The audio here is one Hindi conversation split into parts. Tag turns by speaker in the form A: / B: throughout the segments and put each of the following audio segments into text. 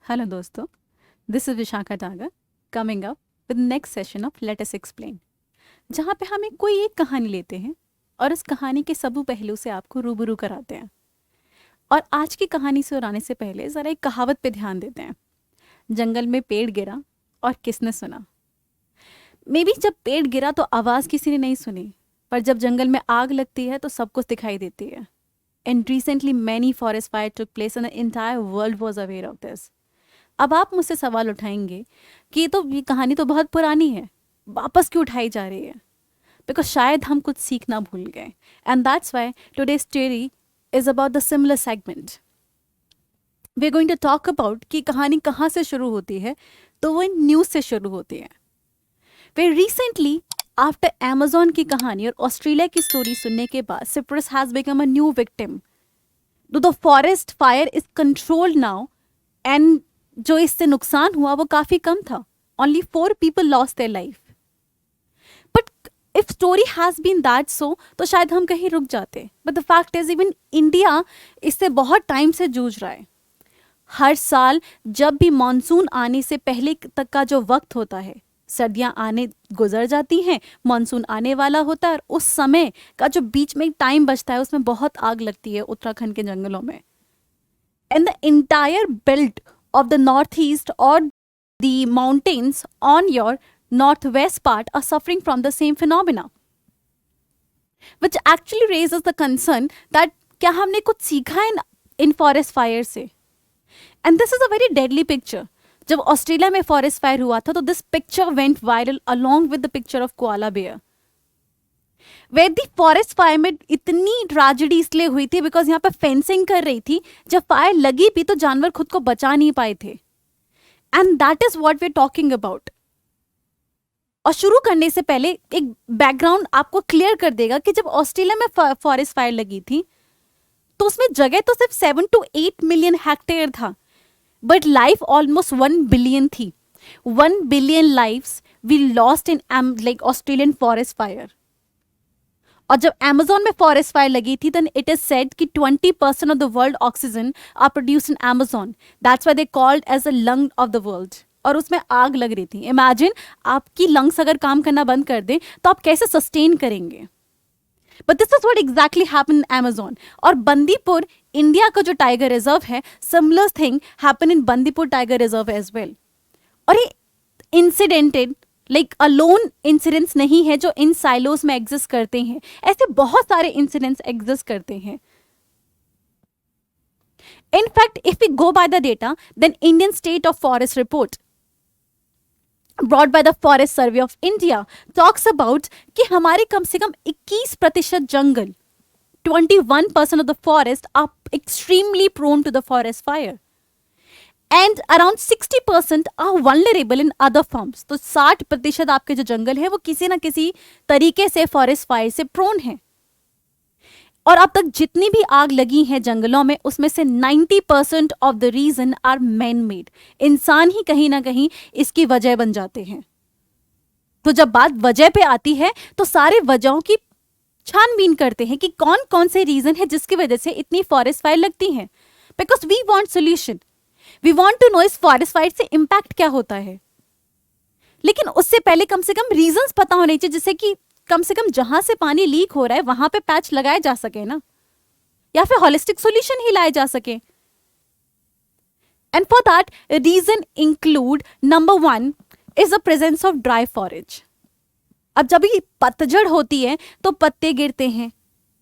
A: हेलो दोस्तों, this is Vishakha Tagar coming up with next session of let us explain, जहाँ पे हम कोई एक कहानी लेते हैं और उस कहानी के सबू पहलू से आपको रूबरू कराते हैं। और आज की कहानी से उड़ाने से पहले ज़रा एक कहावत पे ध्यान देते हैं। जंगल में पेड़ गिरा और किसने सुना। मे बी जब पेड़ गिरा तो आवाज़ किसी ने नहीं सुनी, पर जब जंगल में आग लगती है तो सब कुछ दिखाई देती है। And recently many forest fire took place and the entire world was aware of this. अब आप मुझसे सवाल उठाएंगे कि ये कहानी तो बहुत पुरानी है, वापस क्यों उठाई जा रही है? बिकॉज शायद हम कुछ सीखना भूल गए। And that's why today story is about the similar segment. We are going to talk about कि कहानी कहाँ से शुरू होती है। तो वो न्यूज़ से शुरू होती है। वे रिसेंटली आफ्टर अमेजोन की कहानी और ऑस्ट्रेलिया की स्टोरी सुनने के बाद Cyprus has become a new victim. The forest fire is controlled now and जो इससे नुकसान हुआ वो काफी कम था। Only 4 people lost their life. But if story has been that so तो शायद हम कहीं रुक जाते। But the fact is even India इससे बहुत टाइम से जूझ रहा है। हर साल जब भी मानसून आने से पहले तक का जो वक्त होता है, सर्दियां आने गुजर जाती हैं, मानसून आने वाला होता है, और उस समय का जो बीच में टाइम बचता है उसमें बहुत आग लगती है उत्तराखंड के जंगलों में। And the entire belt of the northeast or the mountains on your northwest part are suffering from the same phenomena, which actually raises the concern that क्या हमने कुछ सीखा इन फॉरेस्ट फायर से? And this is a very deadly picture. जब ऑस्ट्रेलिया में फॉरेस्ट फायर हुआ था तो this picture went viral along with the picture of koala bear. Where the forest fire में इतनी ट्रेजेडी इसलिए हुई थी बिकॉज यहाँ पे फेंसिंग कर रही थी। जब फायर लगी भी तो जानवर खुद को बचा नहीं पाए थे। And that is what we are talking about. और शुरू करने से पहले एक बैकग्राउंड आपको क्लियर कर देगा कि जब ऑस्ट्रेलिया में फॉरेस्ट फायर लगी थी तो उसमें जगह तो सिर्फ 7 to 8 मिलियन हेक्टेयर था, बट लाइफ ऑलमोस्ट 1 बिलियन थी। 1 billion lives we lost in like Australian forest fire. और जब अमेजोन में फॉरेस्ट फायर लगी थी देन इट इज सेड कि 20% of the world oxygen are produced in Amazon. That's why they called as a lung of the world. और उसमें आग लग रही थी। इमेजिन आपकी लंग्स अगर काम करना बंद कर दें तो आप कैसे सस्टेन करेंगे? But this is what exactly happen in Amazon. और बंदीपुर इंडिया का जो टाइगर रिजर्व है, similar thing happen in Bandipur tiger reserve as well. और ये इंसिडेंटेड लाइक अलोन इंसिडेंट्स नहीं है जो इन साइलोस में एग्जिस्ट करते हैं। ऐसे बहुत सारे इंसिडेंट्स एग्जिस्ट करते हैं। In fact, if we go by the data, then Indian State of Forest report brought by the Forest Survey of India talks about कि हमारे कम से कम 21% जंगल, 21% of the forest are extremely prone to the forest fire. And around 60% are vulnerable in other forms. तो 60% आपके जो जंगल है वो किसी ना किसी तरीके से फॉरेस्ट फायर से प्रोन है। और अब तक जितनी भी आग लगी है जंगलों में उसमें से 90% of the reason are man made. इंसान ही कहीं ना कहीं इसकी वजह बन जाते हैं। तो जब बात वजह पे आती है तो सारे वजहों की छानबीन करते हैं कि कौन कौन से रीजन है जिसकी वजह से इतनी फॉरेस्ट फायर लगती है। Because we want solution, we want to know इस फॉरेस्ट फायर से इम्पैक्ट क्या होता है। लेकिन उससे पहले कम से कम रीजंस पता होने चाहिए, जिससे कि कम से कम जहां से पानी लीक हो रहा है वहां पे पैच लगाए जा सके ना, या फिर होलिस्टिक सॉल्यूशन ही लाए जा सके। And for that reason include number 1 is the presence of dry forage. अब जब ये पतझड़ होती है तो पत्ते गिरते हैं,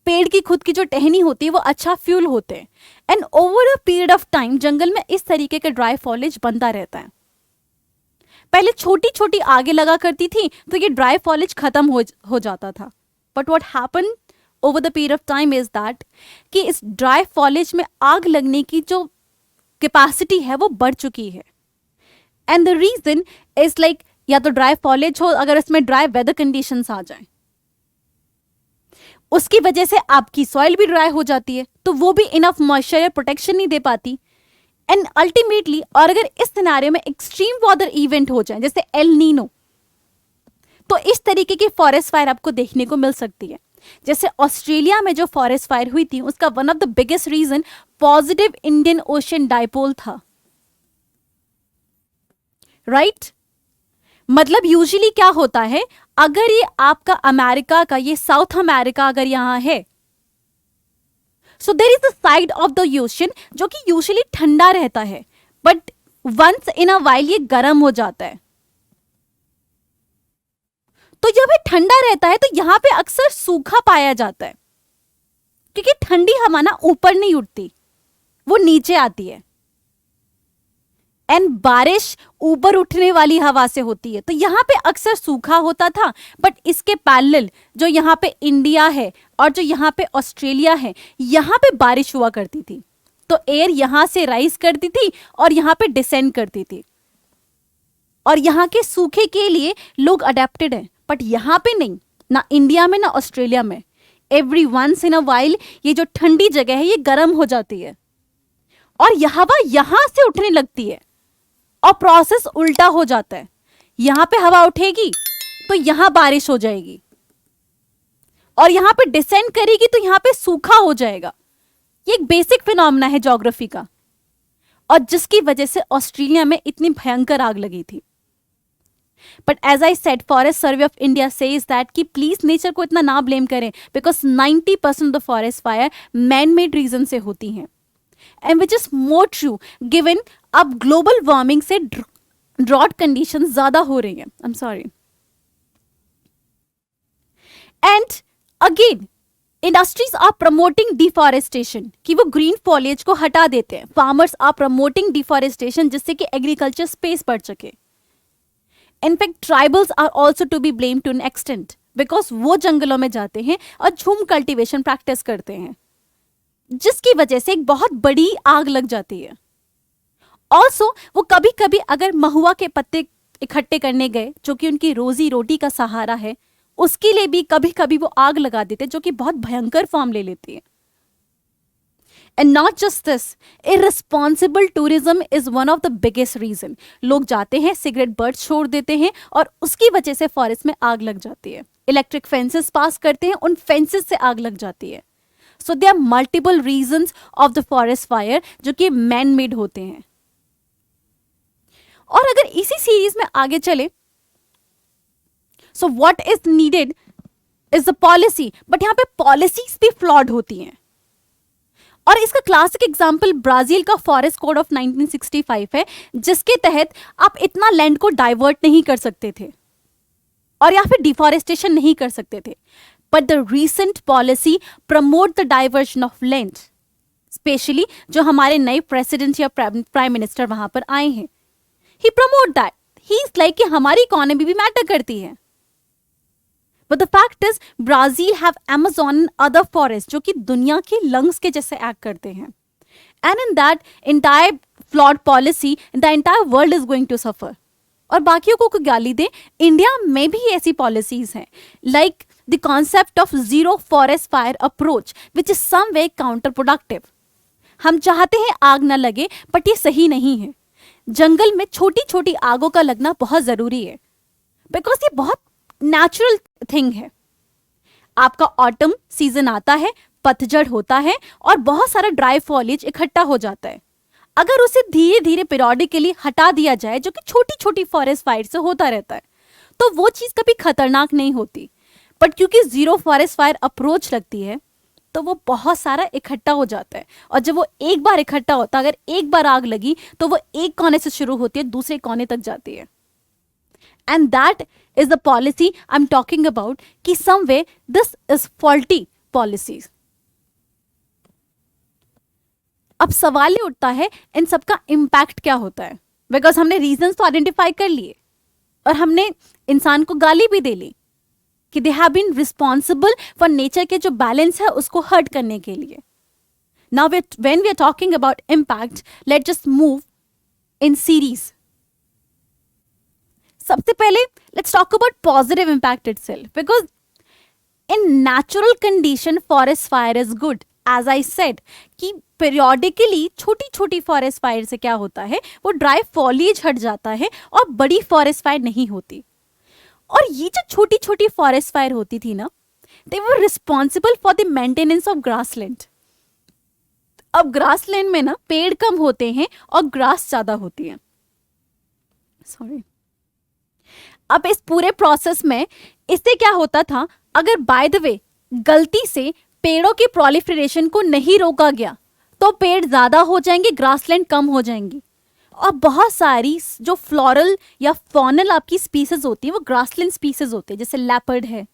A: पेड़ की खुद की जो टहनी होती है वो अच्छा फ्यूल होते हैं। And over a period of time जंगल में इस तरीके का ड्राई फॉलेज बनता रहता है। पहले छोटी छोटी आगे लगा करती थी तो ये ड्राई फॉलेज खत्म हो जाता था। But what happen over the period of time is that कि इस ड्राई फॉलेज में आग लगने की जो कैपेसिटी है वो बढ़ चुकी है। And the reason is like या तो ड्राई फॉलेज हो, अगर इसमें ड्राई वेदर कंडीशंस आ जाए उसकी वजह से आपकी सॉइल भी ड्राई हो जाती है, तो वो भी इनफ मॉइस्चर या प्रोटेक्शन नहीं दे पाती। एंड अल्टीमेटली, और अगर इस सिनेरियो में एक्सट्रीम वेदर इवेंट हो जाए जैसे एल नीनो, तो इस तरीके की फॉरेस्ट फायर आपको देखने को मिल सकती है। जैसे ऑस्ट्रेलिया में जो फॉरेस्ट फायर हुई थी उसका one of the biggest reason positive Indian Ocean dipole था। राइट? मतलब यूजुअली क्या होता है, अगर ये आपका अमेरिका का, ये साउथ अमेरिका अगर यहां है, so there is the side of the ocean जो कि यूजुअली ठंडा रहता है, but once in a while ये गर्म हो जाता है। तो जब ये ठंडा रहता है तो यहां पे अक्सर सूखा पाया जाता है, क्योंकि ठंडी हवा ना ऊपर नहीं उठती, वो नीचे आती है, एंड बारिश ऊपर उठने वाली हवा से होती है। तो यहां पे अक्सर सूखा होता था, बट इसके पैरेलल जो यहां पे इंडिया है और जो यहां पे ऑस्ट्रेलिया है, यहां पे बारिश हुआ करती थी। तो एयर यहां से राइज करती थी और यहां पे डिसेंड करती थी, और यहां के सूखे के लिए लोग अडेप्टेड हैं, बट यहां पे नहीं, ना इंडिया में ना ऑस्ट्रेलिया में। Every once in a while ये जो ठंडी जगह है ये गर्म हो जाती है, और यह हवा यहां से उठने लगती है, और प्रोसेस उल्टा हो जाता है। यहां पे हवा उठेगी तो यहां बारिश हो जाएगी, और यहां पे डिसेंड करेगी तो यहां पे सूखा हो जाएगा। ये एक बेसिक फिनोमेना है ज्योग्राफी का, और जिसकी वजह से ऑस्ट्रेलिया में इतनी भयंकर आग लगी थी। But as I said, forest survey of India says that कि प्लीज नेचर को इतना ना ब्लेम करें, because 90% of the forest fire man made reason से होती हैं, and which is more true given अब ग्लोबल वार्मिंग से ड्रॉट कंडीशन ज्यादा हो रही है। I am sorry. And again industries are promoting deforestation, कि वो ग्रीन फॉलिएज को हटा देते हैं। फार्मर्स आर प्रमोटिंग डिफॉरेस्टेशन, जिससे कि एग्रीकल्चर स्पेस बढ़ सके। In fact tribals are also to be blame to an extent, because वो जंगलों में जाते हैं और झूम कल्टीवेशन प्रैक्टिस करते हैं, जिसकी वजह से एक बहुत बड़ी आग लग जाती है। ऑल्सो वो कभी कभी अगर महुआ के पत्ते इकट्ठे करने गए, जो कि उनकी रोजी रोटी का सहारा है, उसके लिए भी कभी कभी वो आग लगा देते, जो कि बहुत भयंकर फॉर्म ले लेती है। And not just this, irresponsible tourism is one of the biggest reason. लोग जाते हैं, सिगरेट बर्ड छोड़ देते हैं, और उसकी वजह से फॉरेस्ट में आग लग जाती है। इलेक्ट्रिक फेंसेस पास करते हैं, उन फेंसेस से आग लग जाती है। So there are multiple reasons of the forest fire जो कि मैन मेड होते हैं। और अगर इसी सीरीज में आगे चले, so what is needed is the policy, but यहां पे पॉलिसीज भी फ्लॉड होती हैं। और इसका क्लासिक एग्जांपल ब्राजील का फॉरेस्ट कोड ऑफ 1965 है, जिसके तहत आप इतना लैंड को डाइवर्ट नहीं कर सकते थे और या फिर डिफॉरेस्टेशन नहीं कर सकते थे। But the recent policy promote the diversion of land, specially जो हमारे नए प्रेसिडेंट या प्राइम मिनिस्टर वहां पर आए हैं, he promote that. He is like कि हमारी इकोनॉमी भी मैटर करती है। But the fact is, Brazil have Amazon and other forests जो कि दुनिया के लंग्स के जैसे एक्ट करते हैं। And in that entire flawed policy, the entire world is going to suffer. और बाकियों को गाली दें, इंडिया में भी ऐसी पॉलिसीज हैं, like the concept of zero forest fire approach, which is some way counter productive. हम चाहते हैं आग ना लगे, बट ये सही नहीं है। जंगल में छोटी छोटी आगों का लगना बहुत जरूरी है, बिकॉज ये बहुत नेचुरल थिंग है। आपका ऑटम सीजन आता है, पतझड़ होता है, और बहुत सारा ड्राई फॉलिएज इकट्ठा हो जाता है। अगर उसे धीरे धीरे पीरियोडिकली हटा दिया जाए, जो कि छोटी छोटी फॉरेस्ट फायर से होता रहता है, तो वो चीज कभी खतरनाक नहीं होती। बट क्योंकि जीरो फॉरेस्ट फायर अप्रोच लगती है, तो वो बहुत सारा इकट्ठा हो जाता है, और जब वो एक बार इकट्ठा होता है, अगर एक बार आग लगी तो वो एक कोने से शुरू होती है, दूसरे कोने तक जाती है। And that is the policy I'm talking about, कि some way this is faulty policies. अब सवाल ये उठता है, इन सबका इम्पैक्ट क्या होता है? बिकॉज हमने रीजंस तो आइडेंटिफाई कर लिए, और हमने इंसान को गाली भी दे ली कि they have been responsible for nature के जो बैलेंस है उसको हर्ट करने के लिए। Now when we are talking about impact, let just move in series. सबसे पहले let's talk about positive impact itself, because in natural condition forest fire is good. As I said कि पीरियोडिकली छोटी छोटी फॉरेस्ट फायर से क्या होता है, वो ड्राई फॉलिएज हट जाता है और बड़ी फॉरेस्ट फायर नहीं होती। और ये जो छोटी छोटी फॉरेस्ट फायर होती थी ना, they were responsible for the maintenance of grassland. अब ग्रासलैंड में ना पेड़ कम होते हैं और ग्रास ज्यादा होती है, सॉरी। अब इस पूरे प्रोसेस में इससे क्या होता था, अगर बाय द वे गलती से पेड़ों की प्रोलिफरेशन को नहीं रोका गया तो पेड़ ज्यादा हो जाएंगे, ग्रासलैंड कम हो जाएंगी, और बहुत सारी जो फ्लोरल या फॉनल आपकी स्पीसीज होती है वो ग्रासलैंड स्पीसीज होते हैं, जैसे लेपर्ड है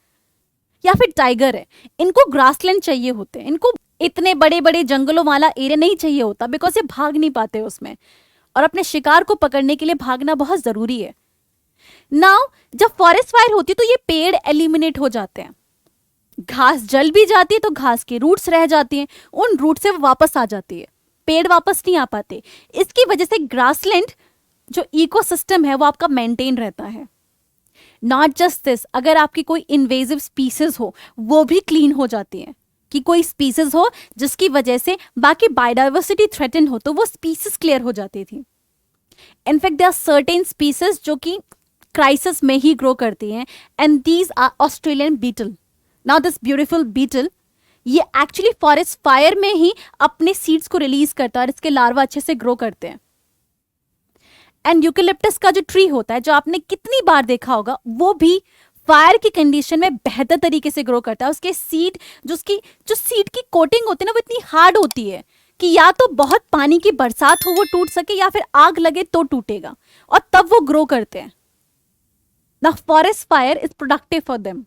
A: या फिर टाइगर है। इनको ग्रासलैंड चाहिए होते हैं, इनको इतने बड़े बड़े जंगलों वाला एरिया नहीं चाहिए होता, बिकॉज ये भाग नहीं पाते उसमें, और अपने शिकार को पकड़ने के लिए भागना बहुत जरूरी है। नाउ जब फॉरेस्ट फायर होती है तो ये पेड़ एलिमिनेट हो जाते हैं, घास जल भी जाती है तो घास की रूट्स रह जाती हैं, उन रूट से वो वापस आ जाती है, पेड़ वापस नहीं आ पाते। इसकी वजह से ग्रासलैंड जो इकोसिस्टम है वो आपका मेंटेन रहता है। नॉट जस्ट दिस, अगर आपकी कोई इन्वेजिव स्पीसीज हो वो भी क्लीन हो जाती है, कि कोई स्पीसीज हो जिसकी वजह से बाकी बायोडाइवर्सिटी थ्रेटन हो तो वो स्पीसीज क्लियर हो जाती थी। In fact there are certain species जो कि क्राइसिस में ही ग्रो करती हैं, and these are Australian beetle. Now this beautiful beetle, ये एक्चुअली फॉरेस्ट फायर में ही अपने सीड्स को रिलीज करता है और इसके लार्वा अच्छे से ग्रो करते हैं। एंड यूकेलिप्टस का जो ट्री होता है, जो आपने कितनी बार देखा होगा, वो भी फायर की कंडीशन में बेहतर तरीके से ग्रो करता है। उसके सीड, जो सीड की कोटिंग होती है ना, वो इतनी हार्ड होती है कि या तो बहुत पानी की बरसात हो वो टूट सके, या फिर आग लगे तो टूटेगा, और तब वो ग्रो करते हैं। The forest fire is productive for them.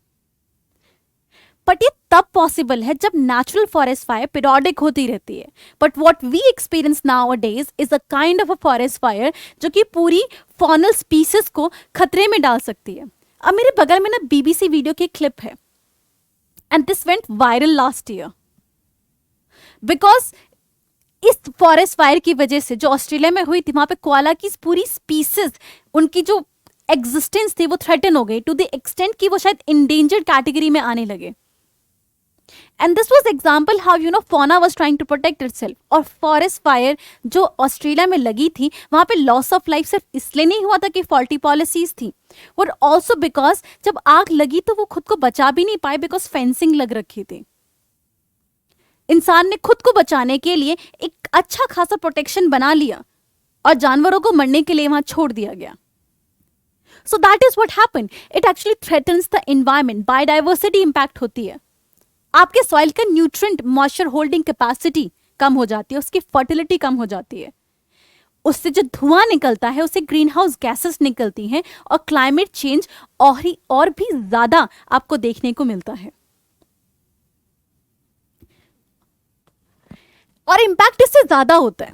A: But ये तब पॉसिबल है जब नेचुरल फॉरेस्ट फायर पीरियोडिक होती रहती है। But what we experience nowadays is a kind of a forest fire जो कि पूरी फॉनल स्पीसीज को खतरे में डाल सकती है। अब मेरे बगल में ना BBC वीडियो की क्लिप है, and this went viral last year because इस फॉरेस्ट फायर की वजह से जो ऑस्ट्रेलिया में हुई थी, वहां पे कोआला की पूरी स्पीसीज, उनकी जो एग्जिस्टेंस थी वो थ्रेटन हो गई, टू द एक्सटेंट कि वो शायद इंडेंजर्ड कैटेगरी में आने लगे। And this was example how fauna was trying to protect itself। और फॉरेस्ट फायर जो ऑस्ट्रेलिया में लगी थी, वहां पे लॉस ऑफ लाइफ सिर्फ इसलिए नहीं हुआ था कि फॉल्टी पॉलिसीज थी, बट ऑल्सो बिकॉज जब आग लगी तो वो खुद को बचा भी नहीं पाए, बिकॉज फेंसिंग लग रखी थी। इंसान ने खुद को बचाने के लिए एक अच्छा खासा प्रोटेक्शन बना लिया और जानवरों को मरने के लिए वहां छोड़ दिया गया। So that is what happened, it actually threatens the environment, biodiversity impact होती है, आपके सॉइल का न्यूट्रिएंट मॉइस्चर होल्डिंग कैपेसिटी कम हो जाती है, उसकी फर्टिलिटी कम हो जाती है, उससे जो धुआं निकलता है उससे ग्रीन हाउस गैसेस निकलती हैं, और क्लाइमेट चेंज और भी ज्यादा आपको देखने को मिलता है। और इंपैक्ट इससे ज्यादा होता है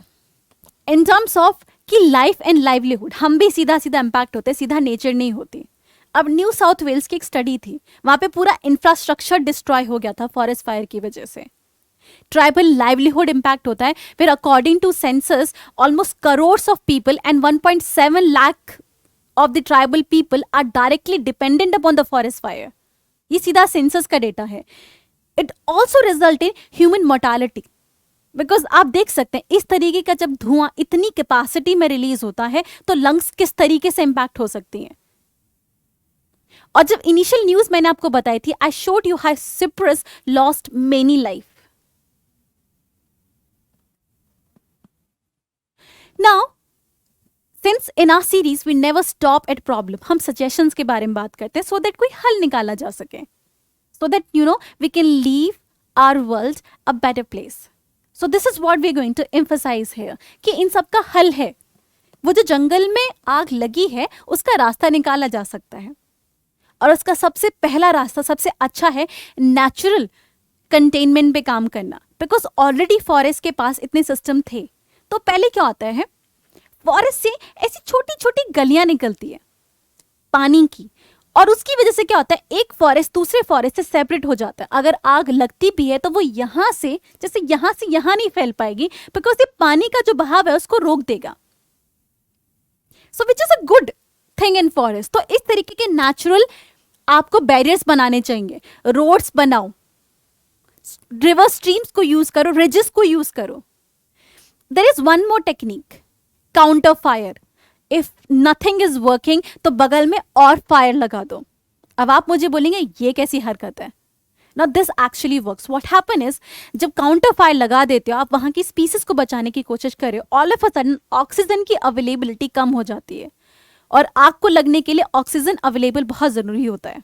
A: इन टर्म्स ऑफ कि लाइफ एंड लाइवलीहुड, हम भी सीधा सीधा इंपैक्ट होते हैं, सीधा नेचर नहीं होती। अब न्यू साउथ वेल्स की एक स्टडी थी, वहां पे पूरा इंफ्रास्ट्रक्चर डिस्ट्रॉय हो गया था फॉरेस्ट फायर की वजह से। ट्राइबल लाइवलीहुड इंपैक्ट होता है, फिर according to census almost crores of people and 1.7 lakh of the tribal people are directly dependent upon the forest fire. ये सीधा सेंसस का डेटा है। It also result in human mortality, because आप देख सकते हैं इस तरीके का जब धुआं इतनी कैपेसिटी में रिलीज होता है तो लंग्स किस तरीके से इंपैक्ट हो सकती हैं। और जब इनिशियल न्यूज मैंने आपको बताई थी, I showed you how Cyprus lost many life. Now since in our series we never stop at problem, हम सजेशंस के बारे में बात करते हैं सो दैट कोई हल निकाला जा सके, so that we can leave our world a better place. So this is what we are going to emphasise here कि इन सब का हल है। वो जो जंगल में आग लगी है उसका रास्ता निकाला जा सकता है, और उसका सबसे पहला रास्ता सबसे अच्छा है नेचुरल कंटेनमेंट पे काम करना, बिकॉज ऑलरेडी फॉरेस्ट के पास इतने सिस्टम थे। तो पहले क्या होता है, फॉरेस्ट से ऐसी छोटी छोटी गलियां निकलती है पानी की, और उसकी वजह से क्या होता है, एक फॉरेस्ट दूसरे फॉरेस्ट से सेपरेट हो जाता है। अगर आग लगती भी है तो वो यहां से यहां नहीं फैल पाएगी, बिकॉज ये पानी का जो बहाव है उसको रोक देगा। So which is a good thing in forest. तो इस तरीके के नेचुरल आपको बैरियर्स बनाने चाहिए, रोड्स बनाओ, रिवर स्ट्रीम्स को यूज करो, रिजेस को यूज करो। There is one more technique, counter fire. If nothing is working तो बगल में और फायर लगा दो। अब आप मुझे बोलेंगे ये कैसी हरकत है। Now this actually works. What happen is, जब काउंटर फायर लगा देते हो आप, वहां की स्पीसीज को बचाने की कोशिश कर रहे हो, all of a sudden oxygen की अवेलेबिलिटी कम हो जाती है, और आग को लगने के लिए ऑक्सीजन अवेलेबल बहुत जरूरी होता है.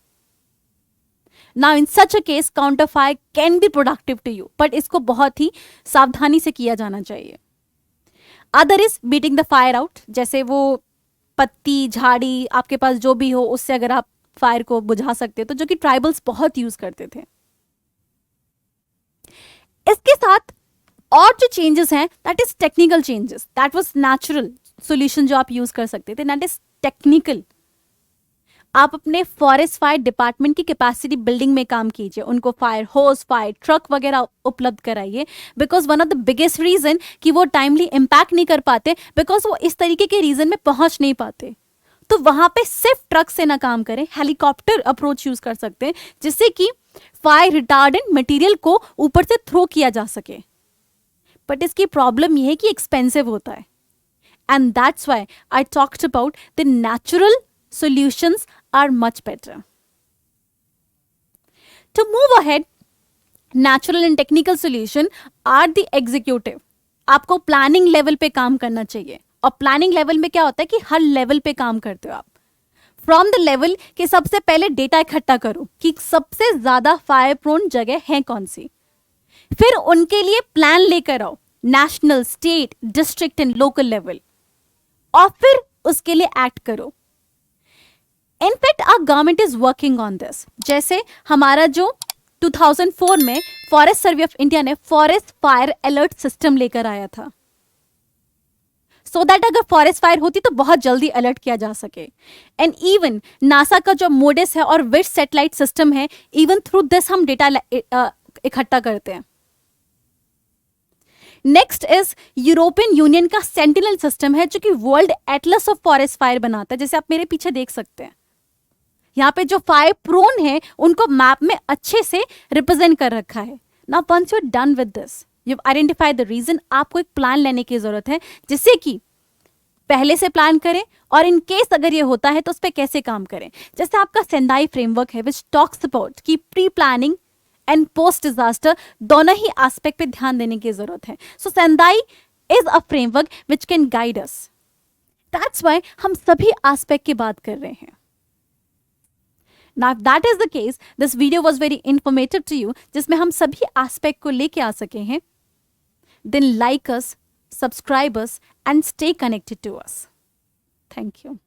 A: Now in such a case counter fire can be productive to you, but इसको बहुत ही सावधानी से किया जाना चाहिए. Other is beating the fire out, जैसे वो पत्ती, झाड़ी, आपके पास जो भी हो उससे अगर आप फायर को बुझा सकते हो, तो जो कि ट्राइबल्स बहुत यूज करते थे. इसके साथ और जो चेंजेस हैं that is technical changes. That was natural solution जो आप यूज कर सकते थे, दैट इज टेक्निकल. आप अपने फॉरेस्ट फायर डिपार्टमेंट की कैपेसिटी बिल्डिंग में काम कीजिए, उनको फायर होस, फायर ट्रक वगैरह उपलब्ध कराइए. Because one of the biggest reason कि वो टाइमली इम्पैक्ट नहीं कर पाते, बिकॉज वो इस तरीके के रीजन में पहुंच नहीं पाते. तो वहां पे सिर्फ ट्रक से ना काम करें, हेलीकॉप्टर अप्रोच यूज कर सकते हैं, जिससे कि फायर रिटार्डेंट मटेरियल को ऊपर से थ्रो किया जा सके. बट इसकी प्रॉब्लम यह है कि एक्सपेंसिव होता है. And that's why I talked about the natural solutions are much better. To move ahead, natural and technical solution are the executive. आपको प्लानिंग लेवल पे काम करना चाहिए. और प्लानिंग लेवल में क्या होता है कि हर लेवल पे काम करते हो आप. फ्रॉम द लेवल कि सबसे पहले डेटा इकट्ठा करो कि सबसे ज्यादा फायर प्रोन जगह है कौन सी. फिर उनके लिए प्लान लेकर आओ, national, state, district and local level. और फिर उसके लिए एक्ट करो. In fact our government is working on this. जैसे हमारा जो 2004 में फॉरेस्ट सर्वे ऑफ इंडिया ने फॉरेस्ट फायर अलर्ट सिस्टम लेकर आया था, सो दैट अगर फॉरेस्ट फायर होती तो बहुत जल्दी अलर्ट किया जा सके. एंड इवन नासा का जो मोडिस है और विश सैटेलाइट सिस्टम है, इवन थ्रू दिस हम डेटा इकट्ठा करते हैं. नेक्स्ट इज यूरोपियन यूनियन का सेंटिनल सिस्टम है, जो कि world Atlas of forest fire बनाता है. जैसे आप मेरे पीछे देख सकते हैं, यहाँ पे जो फायर प्रोन है उनको मैप में अच्छे से रिप्रेजेंट कर रखा है. Now once you are done with this, you identify the region, आपको एक प्लान लेने की जरूरत है, जिससे कि पहले से प्लान करें और इन केस अगर ये होता है तो उस पर कैसे काम करें. जैसे आपका सेंदाई फ्रेमवर्क है विच टॉक्स अबाउट कि pre planning and post disaster दोनों ही एस्पेक्ट पे ध्यान देने की जरूरत है. So Sendai is a framework which can guide us. That's why हम सभी एस्पेक्ट की बात कर रहे हैं. Now if that is the case, this video was very informative to you, जिसमें हम सभी एस्पेक्ट को लेके आ सके हैं. Then like us, subscribe us and stay connected to us. Thank you.